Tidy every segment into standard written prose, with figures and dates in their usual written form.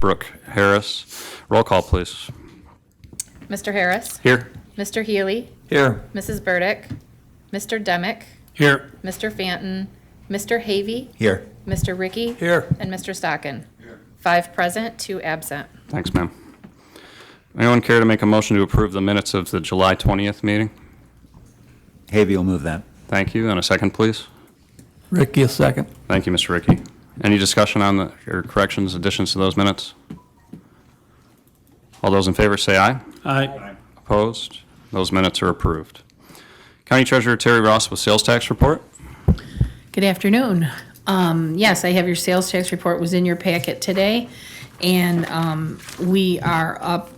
Brooke Harris. Roll call, please. Mr. Harris. Here. Mr. Healy. Here. Mrs. Burdick. Mr. Demick. Here. Mr. Fanton. Mr. Havey. Here. Mr. Ricky. Here. And Mr. Stockin. 5 present, 2 absent. Thanks, ma'am. Anyone care to make a motion to approve the minutes of the July 20th meeting? Havey will move that. Thank you. And a second, please. Ricky, a second. Thank you, Mr. Ricky. Any discussion on the, or corrections, additions to those minutes? All those in favor say aye. Aye. Opposed? Those minutes are approved. County Treasurer Terry Ross with sales tax report. Good afternoon. Yes, I have your sales tax report was in your packet today, and we are up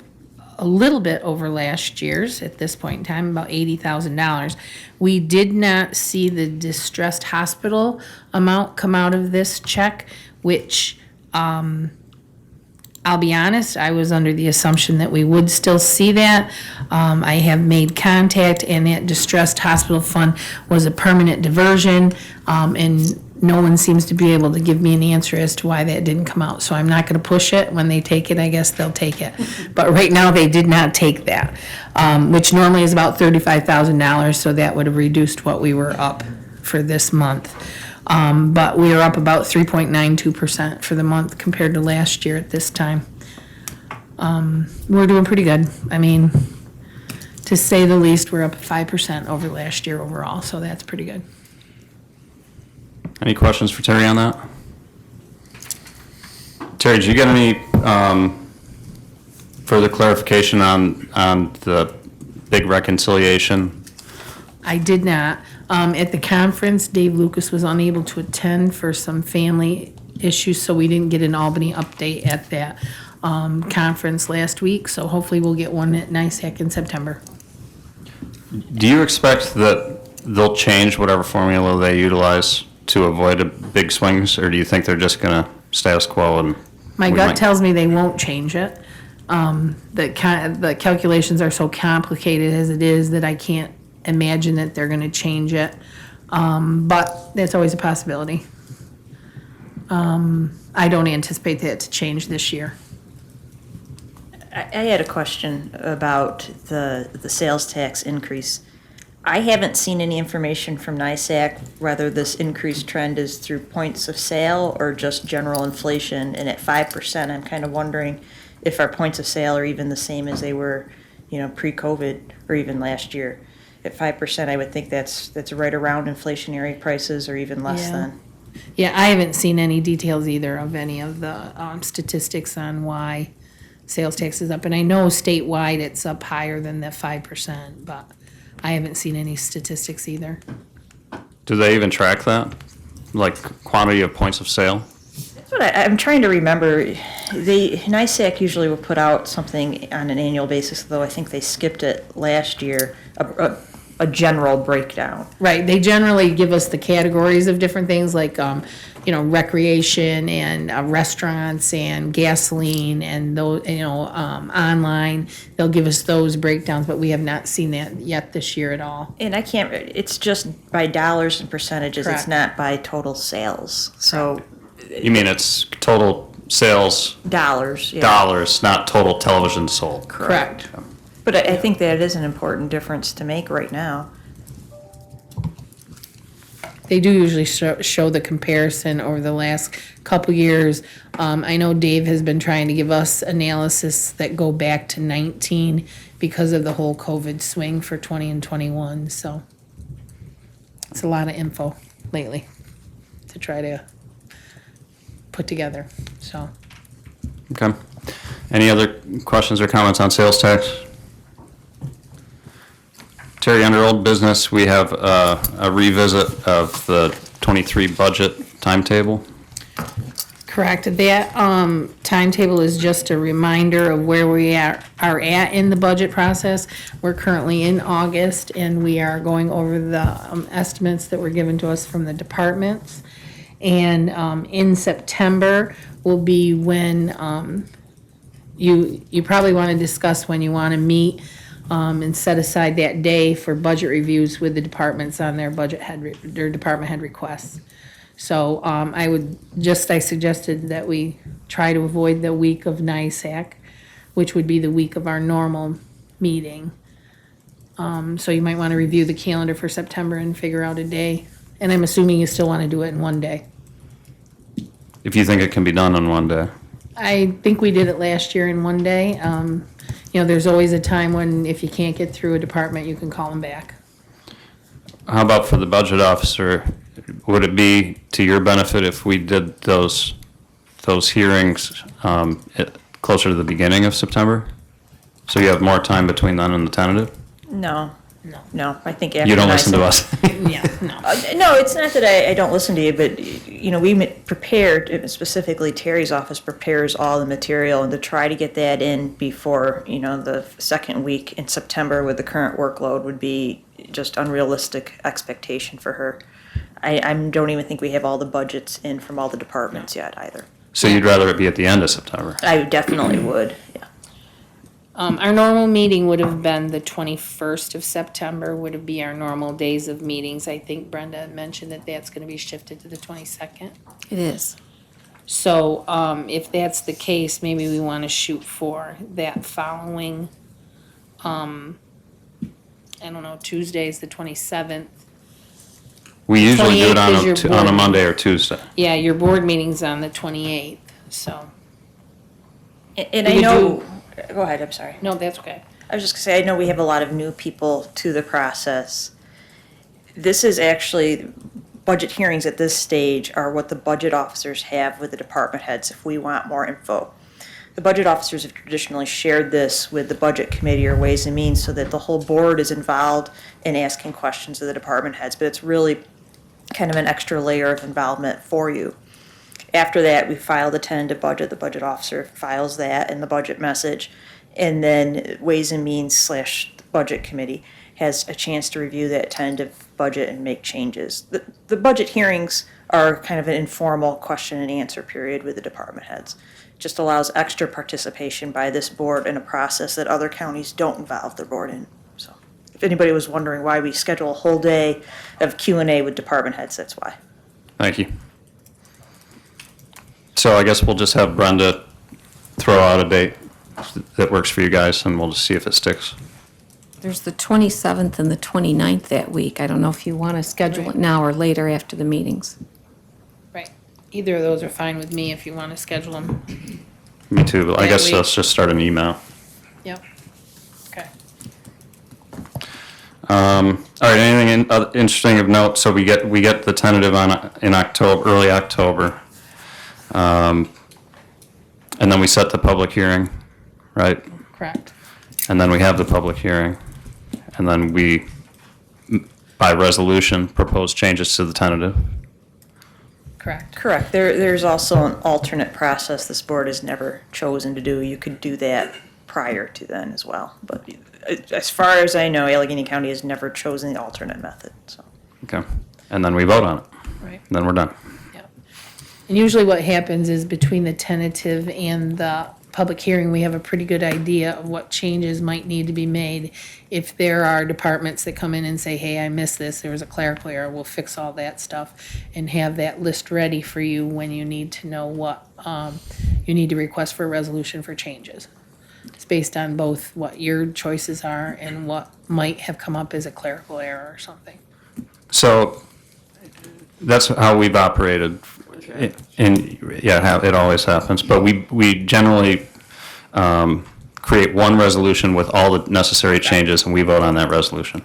a little bit over last year's at this point in time, about $80,000. We did not see the distressed hospital amount come out of this check, which I'll be honest, I was under the assumption that we would still see that. I have made contact, and that distressed hospital fund was a permanent diversion, and no one seems to be able to give me an answer as to why that didn't come out. So I'm not going to push it. When they take it, I guess they'll take it. But right now, they did not take that, which normally is about $35,000, so that would have reduced what we were up for this month. But we are up about 3.92% for the month compared to last year at this time. We're doing pretty good. I mean, to say the least, we're up 5% over last year overall, so that's pretty good. Any questions for Terry on that? Terry, did you get any further clarification on the big reconciliation? I did not. At the conference, Dave Lucas was unable to attend for some family issues, so we didn't get an Albany update at that conference last week. So hopefully we'll get one at NISAC in September. Do you expect that they'll change whatever formula they utilize to avoid big swings, or do you think they're just going to status quo? And My we gut might- tells me they won't change it. The calculations are so complicated as it is that I can't imagine that they're gonna change it. But that's always a possibility. I don't anticipate that to change this year. I had a question about the sales tax increase. I haven't seen any information from NISAC whether this increased trend is through points of sale or just general inflation. And at 5%, I'm kind of wondering if our points of sale are even the same as they were, pre-COVID or even last year. At 5%, I would think that's right around inflationary prices or even less Yeah. than. Yeah, I haven't seen any details either of any of the statistics on why sales tax is up. And I know statewide it's up higher than the 5%, but I haven't seen any statistics either. Do they even track that? Like quantity of points of sale? That's what I'm trying to remember. NISAC usually will put out something on an annual basis, though I think they skipped it last year, a general breakdown. Right, they generally give us the categories of different things like, recreation and restaurants and gasoline and those, online. They'll give us those breakdowns, but we have not seen that yet this year at all. And it's just by dollars and percentages, Correct. it's not by total sales. So You mean it's total sales dollars, yeah. dollars, not total television sold? Correct. But I think that is an important difference to make right now. They do usually show the comparison over the last couple years. I know Dave has been trying to give us analysis that go back to 19 because of the whole COVID swing for 20 and 21. So it's a lot of info lately to try to put together. So Okay. Any other questions or comments on sales tax? Terry, under old business, we have a revisit of the 23 budget timetable. correct. That timetable is just a reminder of where we are at in the budget process. We're currently in August, and we are going over the estimates that were given to us from the departments. And in September will be when you probably want to discuss when you want to meet and set aside that day for budget reviews with the departments on their department head requests. So I suggested that we try to avoid the week of NISAC, which would be the week of our normal meeting. So you might want to review the calendar for September and figure out a day. And I'm assuming you still want to do it in one day. If you think it can be done in one day. I think we did it last year in one day. There's always a time when if you can't get through a department, you can call them back. How about for the budget officer? Would it be to your benefit if we did those hearings closer to the beginning of September? So you have more time between then and the tentative? No. No. No, I think after You don't listen to NISAC us? Yeah, no. No, it's not that I don't listen to you, but, we prepared, specifically Terry's office prepares all the material, and to try to get that in before, the second week in September with the current workload would be just unrealistic expectation for her. I don't even think we have all the budgets in from all the departments yet either. So you'd rather it be at the end of September? I definitely would, yeah. Our normal meeting would have been the 21st of September, would be our normal days of meetings. I think Brenda had mentioned that that's gonna be shifted to the 22nd. It is. So, if that's the case, maybe we wanna shoot for that following, Tuesday's the 27th. We usually do it 28th is your on a board Monday or Tuesday. Yeah, your board meeting's on the 28th, so, And We I could know, go ahead, I'm sorry. no, that's okay. I was just gonna say, I know we have a lot of new people to the process. This is actually, budget hearings at this stage are what the budget officers have with the department heads if we want more info. The budget officers have traditionally shared this with the budget committee or Ways and Means so that the whole board is involved in asking questions of the department heads, but it's really kind of an extra layer of involvement for you. After that, we file the tentative budget, the budget officer files that and the budget message, and then Ways and Means / Budget Committee has a chance to review that tentative budget and make changes. The budget hearings are kind of an informal question and answer period with the department heads. Just allows extra participation by this board in a process that other counties don't involve their board in. So, if anybody was wondering why we schedule a whole day of Q&A with department heads, that's why. Thank you. So I guess we'll just have Brenda throw out a date that works for you guys, and we'll just see if it sticks. There's the 27th and the 29th that week. I don't know if you want to schedule it now or later after the meetings. Right. Either of those are fine with me if you wanna schedule them. Me too, but I That guess week. let's just start an email. Yep. Okay. All right, anything interesting of note? So we get the tentative in October, early October. And then we set the public hearing, right? Correct. And then we have the public hearing. And then we, by resolution, propose changes to the tentative. Correct. Correct. There's also an alternate process this board has never chosen to do. You could do that prior to then as well. But as far as I know, Allegheny County has never chosen the alternate method, so. Okay. And then we vote on it. Right. And then we're done. Yep. And usually what happens is between the tentative and the public hearing, we have a pretty good idea of what changes might need to be made. If there are departments that come in and say, hey, I missed this, there was a clerical error, we'll fix all that stuff and have that list ready for you when you need to know what, you need to request for a resolution for changes. It's based on both what your choices are and what might have come up as a clerical error or something. So that's how we've operated. It always happens. But we generally create one resolution with all the necessary changes, and we vote on that resolution.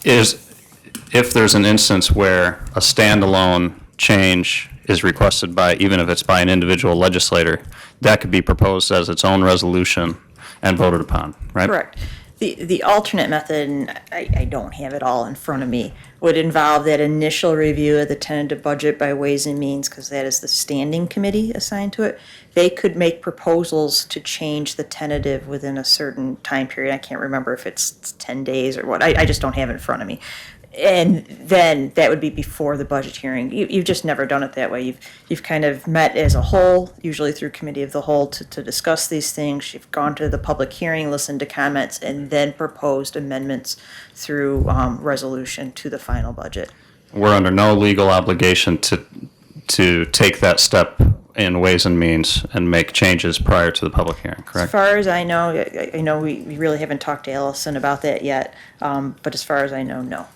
If there's an instance where a standalone change is requested by, even if it's by an individual legislator, that could be proposed as its own resolution and voted upon, right? Correct. The alternate method, and I don't have it all in front of me, would involve that initial review of the tentative budget by Ways and Means, because that is the standing committee assigned to it. They could make proposals to change the tentative within a certain time period. I can't remember if it's 10 days or what. I just don't have it in front of me. And then that would be before the budget hearing. You've just never done it that way. You've kind of met as a whole, usually through committee of the whole, to discuss these things. You've gone to the public hearing, listened to comments, and then proposed amendments through resolution to the final budget. We're under no legal obligation to take that step in Ways and Means and make changes prior to the public hearing, As correct? far as I know, I know we really haven't talked to Allison about that yet, but as far as I know, no.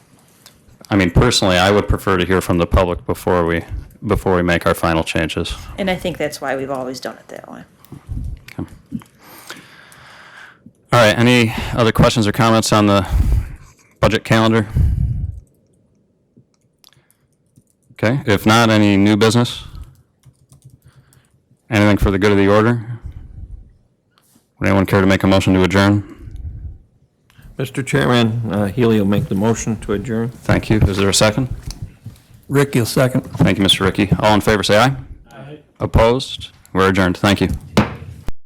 I mean, personally, I would prefer to hear from the public before we make our final changes. And I think that's why we've always done it that way. All right, any other questions or comments on the budget calendar? Okay, if not, any new business? Anything for the good of the order? Would anyone care to make a motion to adjourn? Mr. Chairman, Healy will make the motion to adjourn. Thank you. Is there a second? Ricky will second. Thank you, Mr. Ricky. All in favor, say aye. Aye. Opposed? We're adjourned. Thank you.